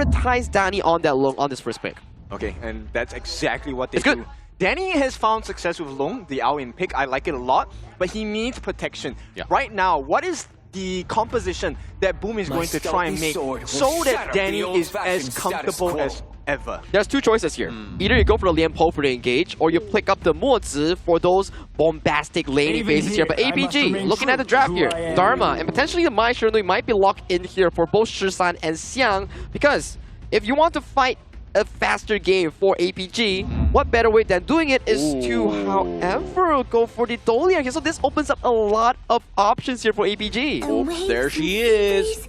prioritize Danny on that Lung on this first pick. Okay, and that's exactly what they do. Danny has found success with Long, the all-in pick. I like it a lot, but he needs protection. Yeah. Right now, what is the composition that Boom is going to try and make so that Danny is as comfortable as ever? There's two choices here. Either you go for the Liam Po for the engage, or you pick up the Mozi for those bombastic laning phases here. But APG, looking at the draft here, Dharma, and potentially the Mai Shernui might be locked in here for both Shisan and Xiang, because if you want to fight a faster game for APG, what better way than doing it is to, however, go for the Dolian here. So this opens up a lot of options here for APG. There she is.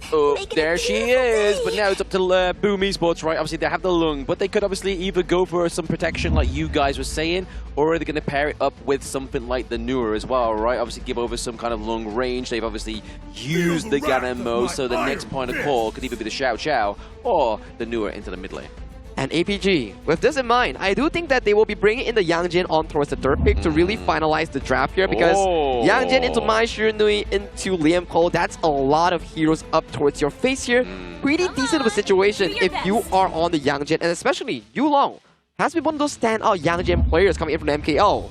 There she is. But now it's up to Boom Esports, right? Obviously, they have the Lung, but they could obviously either go for some protection like you guys were saying, or are they going to pair it up with something like the Newer as well, right? Obviously, give over some kind of long range. They've obviously used the Ganon mode, so the next point of call could either be the Xiao Xiao or the Newer into the mid lane. And APG, with this in mind, I do think that they will be bringing in the Yang Jin on towards the third pick to really finalize the draft here, because Yang Jin into Mai Shernui into Liam Po, that's a lot of heroes up towards your face here. Pretty decent of a situation if you are on the Yang Jin, and especially Yulong has been one of those standout Yang Jin players coming in from MKO.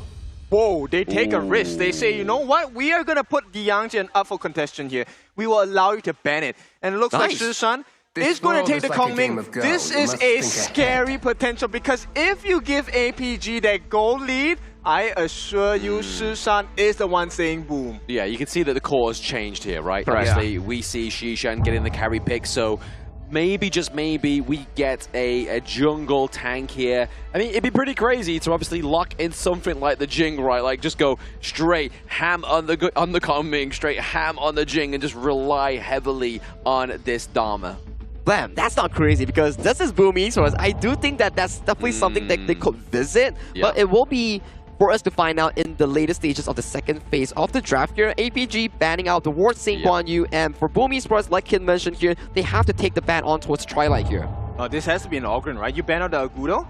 Whoa, they take a risk. They say, you know what? We are going to put the Yang Jin up for contention here. We will allow you to ban it. And it looks like Shisan is going to take the Kongming. This is a scary potential, because if you give APG that goal lead, I assure you Shisan is the one saying boom. Yeah, you can see that the core has changed here, right? Obviously, we see Shishan getting the carry pick, so maybe, just maybe, we get a jungle tank here. I mean, it'd be pretty crazy to obviously lock in something like the Jing, right? Like, just go straight ham on the Kongming, straight ham on the Jing, and just rely heavily on this Dharma. Bam, that's not crazy, because this is Boom Esports. I do think that that's definitely something that they could visit, but it will be for us to find out in the later stages of the second phase of the draft here. APG banning out the Ward St. Guan Yu, and for Boom Esports, like Kin mentioned here, they have to take the ban on towards Twilight here. This has to be an Ogren, right? You ban out the Agudo?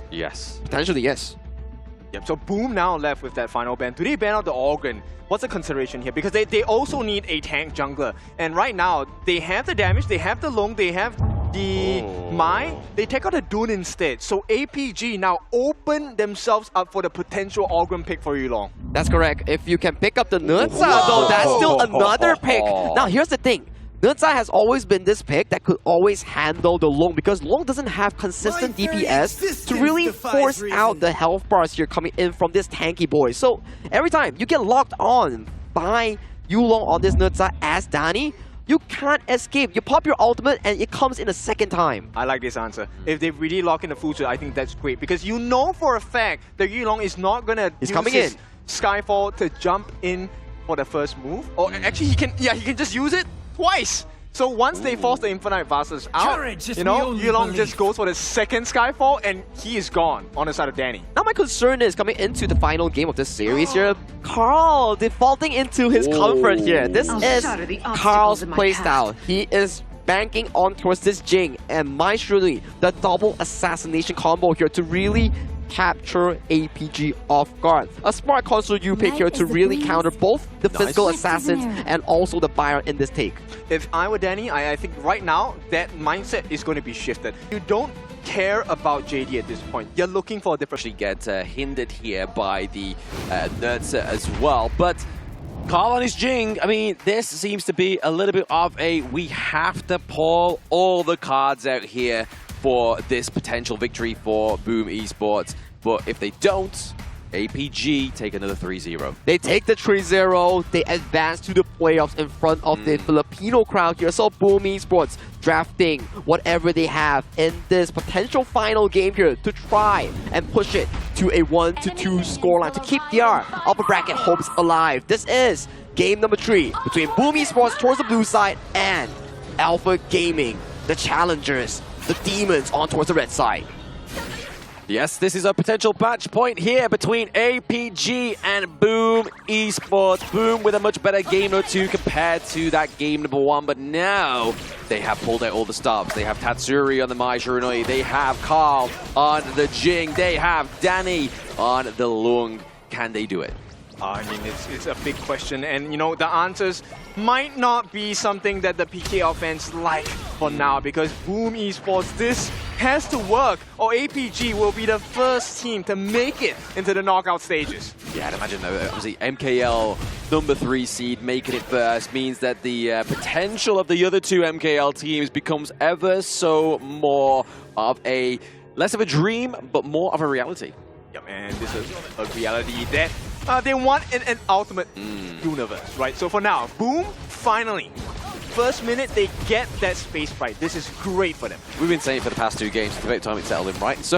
Yes. Potentially, yes. Yep, so Boom now left with that final ban. Do they ban out the Ogren? What's the consideration here? Because they also need a tank jungler. And right now, they have the damage, they have the Long, they have the Mai. They take out the Dune instead. So APG now open themselves up for the potential Ogren pick for Yulong. That's correct. If you can pick up the Nutsa, though, that's still another pick. Now, here's the thing. Nutsa has always been this pick that could always handle the Long, because Long doesn't have consistent DPS to really force out the health bars here coming in from this tanky boy. So every time you get locked on by Yulong on this Nutsa as Danny, you can't escape. You pop your ultimate and it comes in a second time. I like this answer. If they really lock in the full suit, I think that's great, because you know for a fact that Yulong is not going to use his Skyfall to jump in for the first move. Or actually, he can just use it twice. So once they force the Infinite Vassals out, you know, Yulong just goes for the second Skyfall and he is gone on the side of Danny. Now my concern is coming into the final game of this series here, Carl defaulting into his comfort here. This is Carl's playstyle. He is banking on towards this Jing and Mai Shernui, the double assassination combo here to really capture APG off guard. A smart console you pick here to really counter both the physical assassins and also the Byron in this take. If I were Danny, I think right now that mindset is going to be shifted. You don't care about JD at this point. You're looking for a different... Get hindered here by the Nutsa as well, but Carl on his Jing, I mean, this seems to be a little bit of a we have to pull all the cards out here for this potential victory for Boom Esports. But if they don't, APG take another 3-0. They take the 3-0, they advance to the playoffs in front of the Filipino crowd here. So Boom Esports drafting whatever they have in this potential final game here to try and push it to a 1-2 scoreline to keep their upper bracket hopes alive. This is game number 3 between Boom Esports towards the blue side and Alpha Gaming, the challengers, the demons on towards the red side. Yes, this is a potential match point here between APG and Boom Esports. Boom with a much better game number 2 compared to that game number 1, but now they have pulled out all the stops. They have Tatsuri on the Mai Shernui, they have Carl on the Jing, they have Danny on the Lung. Can they do it? I mean, it's a big question, and you know, the answers might not be something that the PKL fans like for now, because Boom Esports, this has to work, or APG will be the first team to make it into the knockout stages. Yeah, I'd imagine though, obviously MKL number 3 seed making it first means that the potential of the other 2 MKL teams becomes ever so more of a, less of a dream, but more of a reality. Yeah, man, this is a reality that they want in an ultimate universe, right? So for now, Boom, finally, first minute they get that space fight. This is great for them. We've been saying for the past 2 games, it's about time it settled in, right? So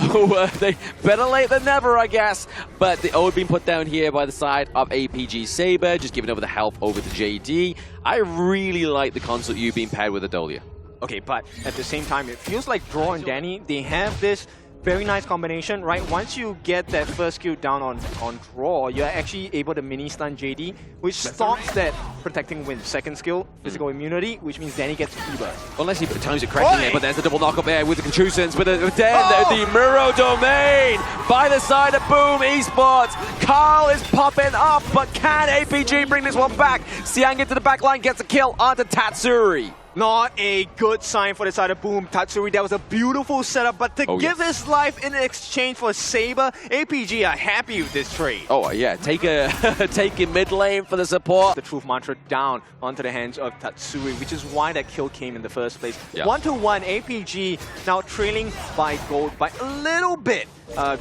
they better late than never, I guess. But the O being put down here by the side of APG Saber, just giving over the help over to JD. I really like the Consult U being paired with Adolia. Okay, but at the same time, it feels like Draw and Danny, they have this very nice combination, right? Once you get that first kill down on Draw, you're actually able to mini-stun JD, which stops that protecting win. Second skill, physical immunity, which means Danny gets E-burst. Unless he times it correctly here, but there's the double knock up there with the contusions, with the Muro domain by the side of Boom Esports. Carl is popping up, but can APG bring this one back? Siang into the back line, gets a kill onto Tatsuri. Not a good sign for the side of Boom. Tatsuri, that was a beautiful setup, but to give his life in exchange for Saber, APG are happy with this trade. Oh yeah, take a mid lane for the support. The truth mantra down onto the hands of Tatsuri, which is why that kill came in the first place. Yeah. 1-1, APG now trailing by gold by a little bit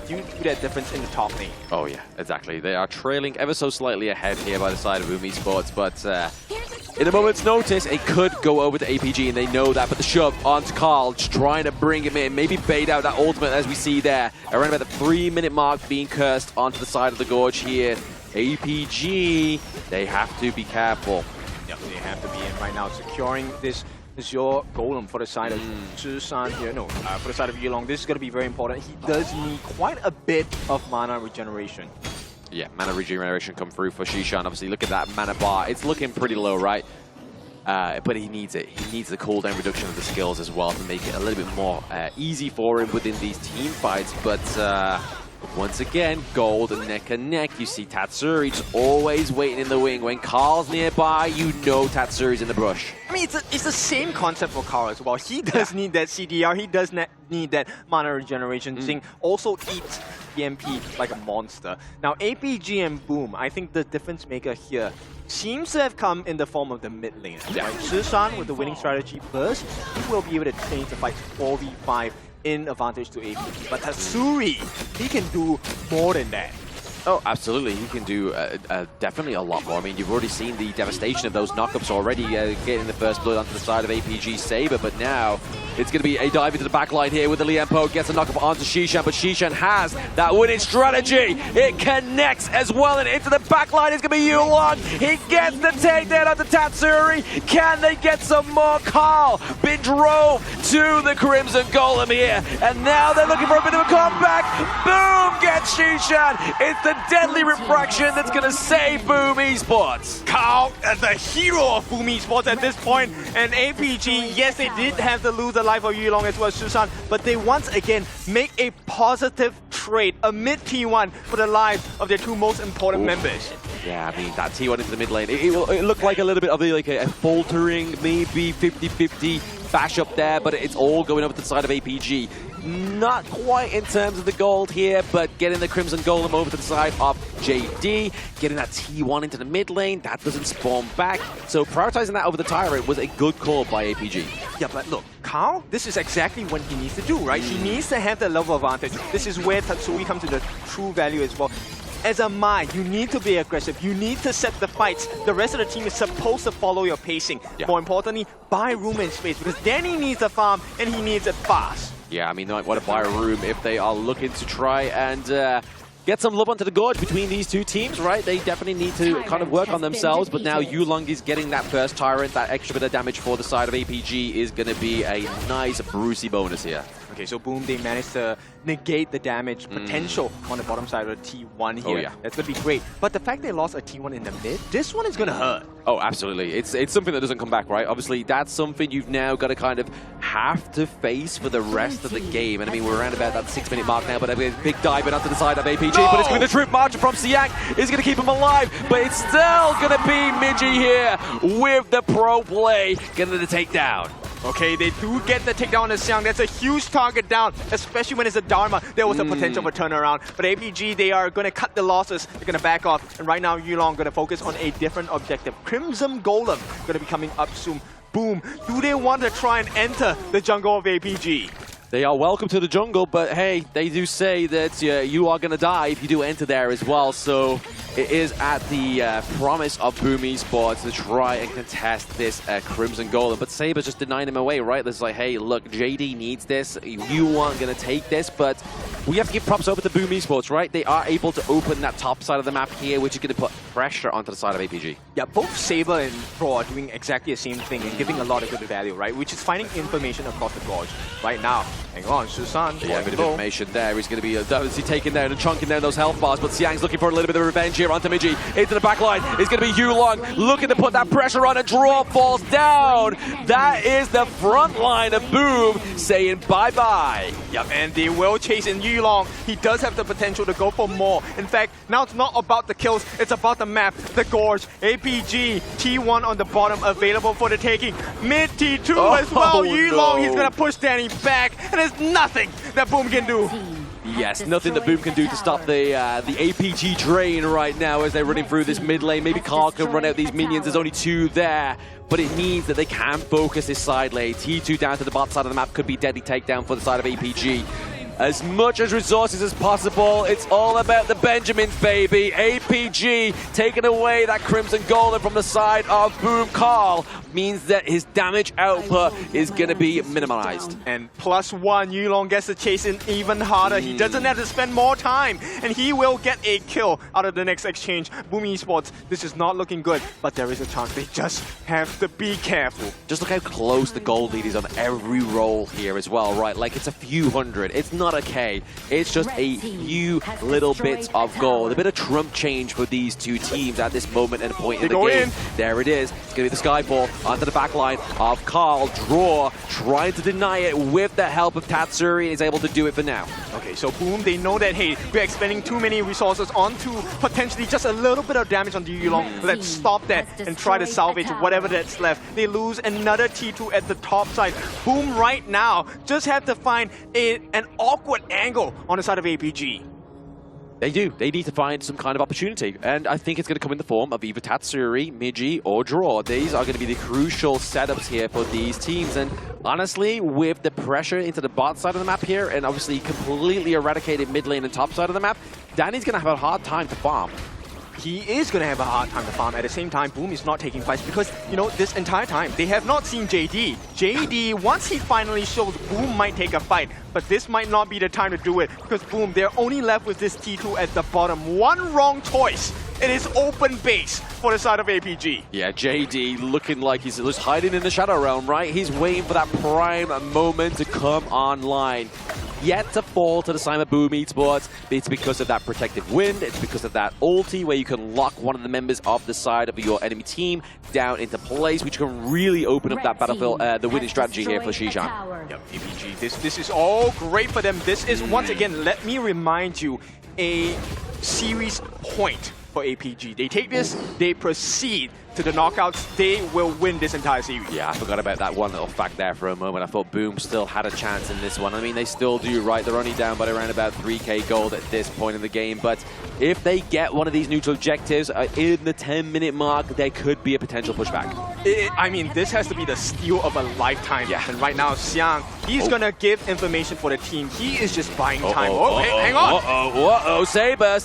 due to that difference in the top lane. Oh yeah, exactly. They are trailing ever so slightly ahead here by the side of Boom Esports, but in a moment's notice, it could go over to APG, and they know that. But the shove onto Carl, just trying to bring him in, maybe bait out that ultimate as we see there. Around about the 3-minute mark being cursed onto the side of the gorge here. APG, they have to be careful. Yep, they have to be in right now, securing this Azure Golem for the side of Zhishan here. No, for the side of Yulong. This is going to be very important. He does need quite a bit of mana regeneration. Yeah, mana regeneration come through for Shishan. Obviously, look at that mana bar. It's looking pretty low, right? But he needs it. He needs the cooldown reduction of the skills as well to make it a little bit more easy for him within these team fights. But once again, gold neck and neck. You see Tatsuri just always waiting in the wing. When Carl's nearby, you know Tatsuri's in the brush. I mean, it's the same concept for Carl as well. He does need that CDR. He does need that mana regeneration. Zing also eats EMP like a monster. Now, APG and Boom, I think the difference maker here seems to have come in the form of the mid lane. Right? Zhishan with the winning strategy first, he will be able to change the fight 4v5 in advantage to APG. But Tatsuri, he can do more than that. Oh, absolutely. He can do definitely a lot more. I mean, you've already seen the devastation of those knockups already, getting the first blood onto the side of APG Saber, but now it's going to be a dive into the back line here with the Liempo, gets a knockup onto Shishan, but Shishan has that winning strategy. It connects as well, and into the back line is going to be Yulong. He gets the takedown onto Tatsuri. Can they get some more? Carl been drove to the Crimson Golem here, and now they're looking for a bit of a comeback. Boom gets Shishan. It's the deadly refraction that's going to save Boom Esports. Carl, the hero of Boom Esports at this point, and APG, yes, they did have to lose the life of Yulong as well as Zhishan, but they once again make a positive trade, a mid T1 for the lives of their 2 most important members. Yeah, I mean, that T1 into the mid lane, it looked like a little bit of a faltering, maybe 50-50 bash up there, but it's all going over to the side of APG. Not quite in terms of the gold here, but getting the Crimson Golem over to the side of JD, getting that T1 into the mid lane, that doesn't spawn back. So prioritizing that over the Tyrant was a good call by APG. Yeah, but look, Carl, this is exactly what he needs to do, right? He needs to have the level advantage. This is where Tatsuri comes to the true value as well. As a Mai, you need to be aggressive. You need to set the fights. The rest of the team is supposed to follow your pacing. Yeah. More importantly, buy room and space, because Danny needs a farm and he needs it fast. Yeah, I mean, they might want to buy a room if they are looking to try and get some love onto the gorge between these 2 teams, right? They definitely need to kind of work on themselves, but now Yulong is getting that first Tyrant. That extra bit of damage for the side of APG is going to be a nice Brucey bonus here. Okay, so Boom, they managed to negate the damage potential on the bottom side of the T1 here. Oh, yeah. That's going to be great. But the fact they lost a T1 in the mid, this one is going to hurt. Oh, absolutely. It's something that doesn't come back, right? Obviously, that's something you've now got to kind of have to face for the rest of the game. And I mean, we're around about that 6-minute mark now, but a big dive in onto the side of APG. But it's going to be the troop march from Siang. Is going to keep him alive, but it's still going to be Miji here with the pro play, getting the takedown. Okay, they do get the takedown on Xiang. That's a huge target down, especially when it's a Dharma. There was a potential for turnaround. But APG, they are going to cut the losses. They're going to back off. And right now, Yulong going to focus on a different objective. Crimson Golem going to be coming up soon. Boom. Do they want to try and enter the jungle of APG? They are welcome to the jungle, but hey, they do say that you are going to die if you do enter there as well. So it is at the promise of Boom Esports to try and contest this Crimson Golem. But Saber's just denying him away, right? It's like, hey, look, JD needs this. You aren't going to take this, but we have to give props over to Boom Esports, right? They are able to open that top side of the map here, which is going to put pressure onto the side of APG. Yeah, both Saber and Pro are doing exactly the same thing and giving a lot of good value, right? Which is finding information across the gorge right now. Hang on, Susan. Yeah, a bit of information there. He's going to be obviously taking down and chunking down those health bars, but Xiang's looking for a little bit of revenge here onto Miji. Into the back line. It's going to be Yulong looking to put that pressure on, and Draw falls down. That is the front line of Boom saying bye-bye. Yep, and they will chase in Yulong. He does have the potential to go for more. In fact, now it's not about the kills, it's about the map, the gorge. APG, T1 on the bottom, available for the taking. Mid T2 as well. Yulong, he's going to push Danny back, and there's nothing that Boom can do. Yes, nothing that Boom can do to stop the APG drain right now as they're running through this mid lane. Maybe Carl can run out these minions. There's only 2 there, but it means that they can focus this side lane. T2 down to the bot side of the map could be deadly takedown for the side of APG. As much as resources as possible, it's all about the Benjamins, baby. APG taking away that Crimson Golem from the side of Boom. Carl means that his damage output is going to be minimized. And +1, Yulong gets to chase in even harder. He doesn't have to spend more time, and he will get a kill out of the next exchange. Boom Esports, this is not looking good, but there is a chance. They just have to be careful. Just look how close the gold lead is on every roll here as well, right? Like, it's a few hundred. It's not a K. It's just a few little bits of gold. A bit of Trump change for these two teams at this moment and point in the game. There it is. It's going to be the Skyfall onto the back line of Carl. Draw, trying to deny it with the help of Tatsuri. Is able to do it for now. Okay, so Boom, they know that, hey, we're expending too many resources onto potentially just a little bit of damage onto Yulong. Let's stop that and try to salvage whatever that's left. They lose another T2 at the top side. Boom right now just have to find an awkward angle on the side of APG. They do. They need to find some kind of opportunity. And I think it's going to come in the form of either Tatsuri, Miji, or Draw. These are going to be the crucial setups here for these teams. And honestly, with the pressure into the bot side of the map here, and obviously completely eradicated mid lane and top side of the map, Danny's going to have a hard time to farm. He is going to have a hard time to farm. At the same time, Boom is not taking fights because, you know, this entire time, they have not seen JD. JD, once he finally shows, Boom might take a fight. But this might not be the time to do it because, Boom, they're only left with this T2 at the bottom. One wrong choice. It is open base for the side of APG. Yeah, JD looking like he's just hiding in the Shadow Realm, right? He's waiting for that prime moment to come online. Yet to fall to the side of Boom Esports. It's because of that protective wind. It's because of that ulti where you can lock one of the members of the side of your enemy team down into place, which can really open up that battlefield, the winning strategy here for Xishan. Yep, APG, this is all great for them. This is, once again, let me remind you, a series point for APG. They take this, they proceed to the knockouts, they will win this entire series. Yeah, I forgot about that one little fact there for a moment. I thought Boom still had a chance in this one. I mean, they still do, right? They're only down by around about 3k gold at this point in the game, but if they get one of these neutral objectives in the 10-minute mark, there could be a potential pushback. I mean, this has to be the steal of a lifetime. Yeah. And right now, Xiang, he's gonna give information for the team. He is just buying time. Hang on! Saber!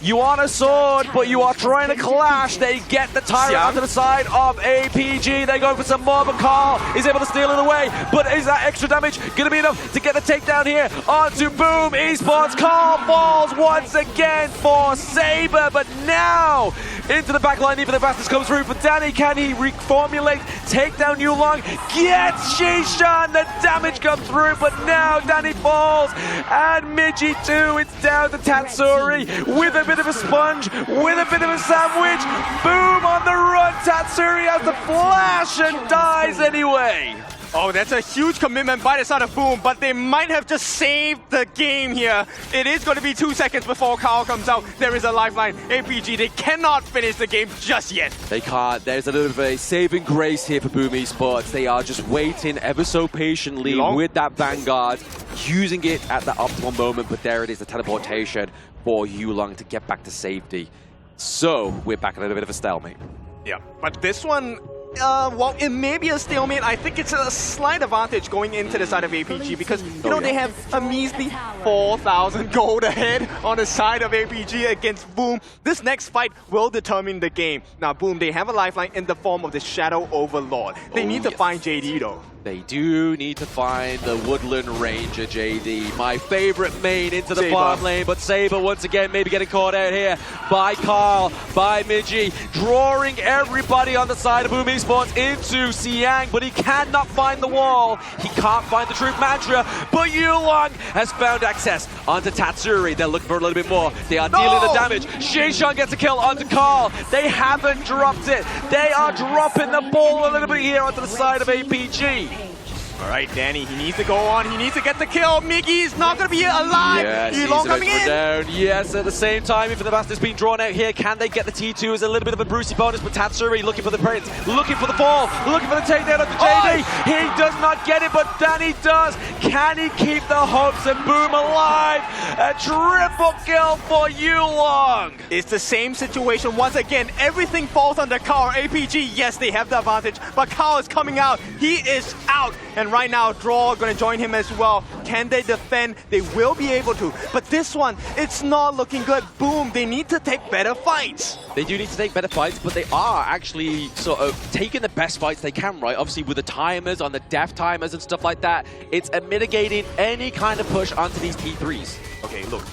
You want a sword, but you are trying to clash. They get the tyrant onto the side of APG. They go for some more, but Carl is able to steal it away. But is that extra damage going to be enough to get the takedown here onto Boom Esports? Carl falls once again for Saber, but now into the back line, even the fastest comes through for Danny. Can he reformulate, take down Yulong, gets Xishan, the damage comes through, but now Danny falls, and Miji too, it's down to Tatsuri with a bit bit of a sponge, with a bit of a sandwich. Boom on the run. Tatsuri has the flash and dies anyway. Oh, that's a huge commitment by the side of Boom, but they might have just saved the game here. It is going to be 2 seconds before Carl comes out. There is a lifeline. APG, they cannot finish the game just yet. They can't. There's a little bit of a saving grace here for Boom Esports. They are just waiting ever so patiently with that Vanguard, using it at the optimal moment, but there it is, the teleportation for Yulong to get back to safety. So, we're back in a little bit of a stalemate. Yeah, but this one, well, it may be a stalemate. I think it's a slight advantage going into the side of APG because, you know, they have a measly 4,000 gold ahead on the side of APG against Boom. This next fight will determine the game. Now, Boom, they have a lifeline in the form of the Shadow Overlord. They need to find JD, though. They do need to find the Woodland Ranger, JD. My favorite main into the farm lane, but Saber once again maybe getting caught out here by Carl, by Miji, drawing everybody on the side of Boom Esports into Siang, but he cannot find the wall. He can't find the Truth Mantra, but Yulong has found access onto Tatsuri. They're looking for a little bit more. They are dealing the damage. Shishan gets a kill onto Carl. They haven't dropped it. They are dropping the ball a little bit here onto the side of APG. All right, Danny, he needs to go on. He needs to get the kill. Mickey's not going to be alive. Yes, Yulong coming in. Down. Yes, at the same time, even the Master's being drawn out here, can they get the T2 as a little bit of a Brucey bonus? But Tatsuri looking for the Prince, looking for the fall, looking for the takedown of the JD. He does not get it, but Danny does. Can he keep the hopes of Boom alive? A triple kill for Yulong. It's the same situation once again. Everything falls under Carl. APG, yes, they have the advantage, but Carl is coming out. He is out. And right now, Draw going to join him as well. Can they defend? They will be able to. But this one, it's not looking good. Boom, they need to take better fights. They do need to take better fights, but they are actually sort of taking the best fights they can, right? Obviously, with the timers, on the death timers and stuff like that, it's mitigating any kind of push onto these T3s. Okay, look.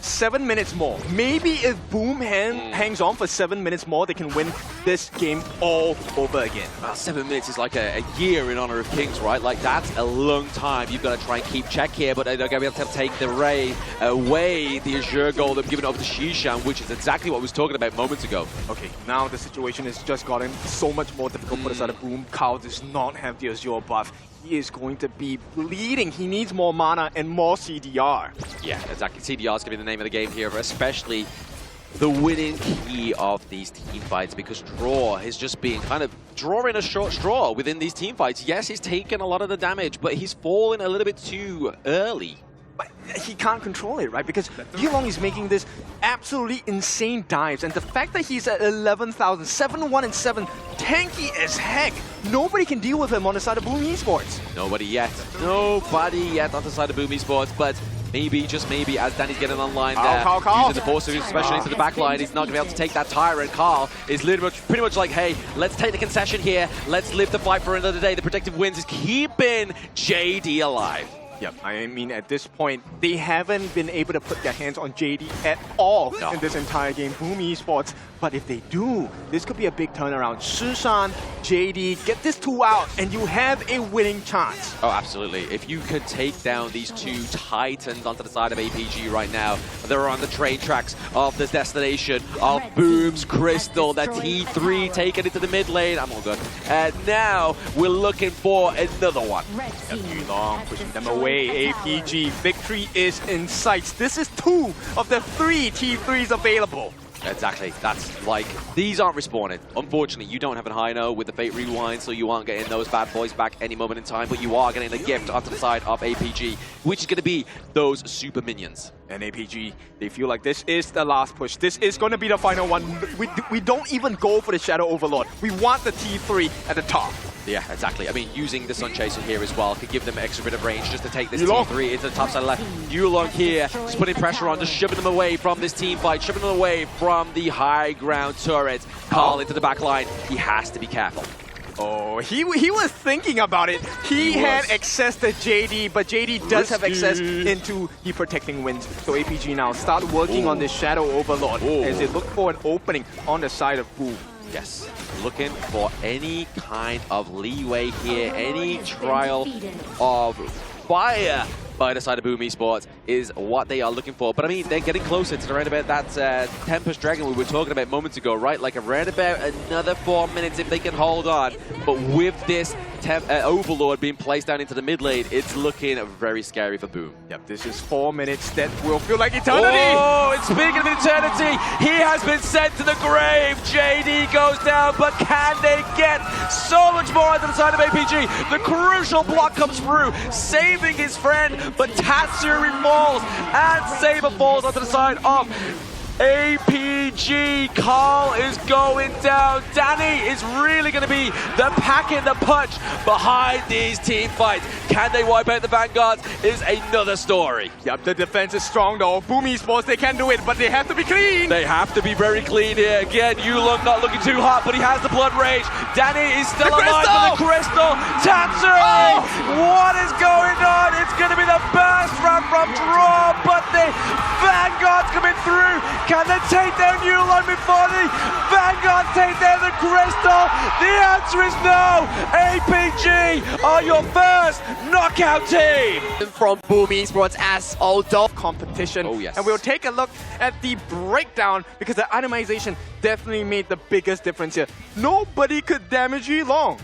7 minutes more. Maybe if Boom hangs on for 7 minutes more, they can win this game all over again. Well, 7 minutes is like a year in honor of Kings, right? Like, that's a long time. You've got to try and keep check here, but they're going to be able to take the Ray away, the Azure Gold, and give it over to Shishan, which is exactly what I was talking about moments ago. Okay, now the situation has just gotten so much more difficult for the side of Boom. Carl does not have the Azure buff. He is going to be bleeding. He needs more mana and more CDR. Yeah, exactly. CDR is going to be the name of the game here, especially the winning key of these team fights, because Draw is just being kind of drawing a short straw within these team fights. Yes, he's taken a lot of the damage, but he's fallen a little bit too early. But he can't control it, right? Because Yulong is making this absolutely insane dives, and the fact that he's at 11,000, 7-1 and 7, tanky as heck. Nobody can deal with him on the side of Boom Esports. Nobody yet. Nobody yet on the side of Boom Esports, but maybe, just maybe, as Danny's getting online there, Carl. using the force, especially into the back line, he's not going to be able to take that Tyrant. Carl is literally pretty much like, hey, let's take the concession here. Let's live the fight for another day. The predictive wins is keeping JD alive. Yep, I mean, at this point, they haven't been able to put their hands on JD at all in this entire game, Boom Esports. But if they do, this could be a big turnaround. Shishan, JD, get this 2 out, and you have a winning chance. Oh, absolutely. If you could take down these 2 titans onto the side of APG right now, they're on the train tracks of the destination of Boom's Crystal, that T3 taken into the mid lane. I'm all good. And now we're looking for another one. Yulong pushing them away. APG, victory is in sight. This is 2 of the 3 T3s available. Exactly. That's like, these aren't respawning. Unfortunately, you don't have a high-no with the Fate Rewind, so you aren't getting those bad boys back any moment in time, but you are getting a gift onto the side of APG, which is going to be those super minions. And APG, they feel like this is the last push. This is going to be the final one. We don't even go for the Shadow Overlord. We want the T3 at the top. Yeah, exactly. I mean, using the Sun Chaser here as well could give them an extra bit of range just to take this T3 into the top side left. Yulong here, just putting pressure on, just shoving them away from this team fight, shoving them away from the high ground turret. Carl into the back line. He has to be careful. Oh, he was thinking about it. He had access to JD, but JD does have access into the protecting winds. So APG now start working on this Shadow Overlord as they look for an opening on the side of Boom. Yes, looking for any kind of leeway here, any trial of fire by the side of Boom Esports is what they are looking for. But I mean, they're getting closer to around about that Tempest Dragon we were talking about moments ago, right? Like around about another 4 minutes if they can hold on. But with this Overlord being placed down into the mid lane, it's looking very scary for Boom. Yep, this is 4 minutes that will feel like eternity. Oh, and speaking of eternity, he has been sent to the grave. JD goes down, but can they get so much more on the side of APG? The crucial block comes through, saving his friend, but Tatsuri falls, and Saber falls onto the side of APG. Carl is going down. Danny is really going to be the pack in the punch behind these team fights. Can they wipe out the Vanguards is another story. Yep, the defense is strong though. Boom Esports, they can do it, but they have to be clean. They have to be very clean here. Again, Yulong not looking too hot, but he has the blood rage. Danny is still alive with the crystal. Tatsuri! What is going on? It's going to be the burst run from Draw, but the Vanguard's coming through. Can they take down Yulong before the Vanguard take down the crystal? The answer is no. APG are your first knockout team. From Boom Esports as although competition. Oh, yes. And we'll take a look at the breakdown because the itemization definitely made the biggest difference here. Nobody could damage Yulong.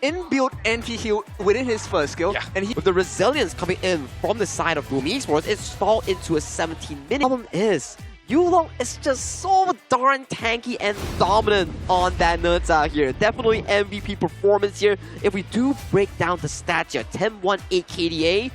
Inbuilt anti-heal within his first skill. Yeah. And he with the resilience coming in from the side of Boom Esports, it stalled into a 17-minute. Problem is, Yulong is just so darn tanky and dominant on that Nerza here. Definitely MVP performance here. If we do break down the stats here, 10-1-8 KDA,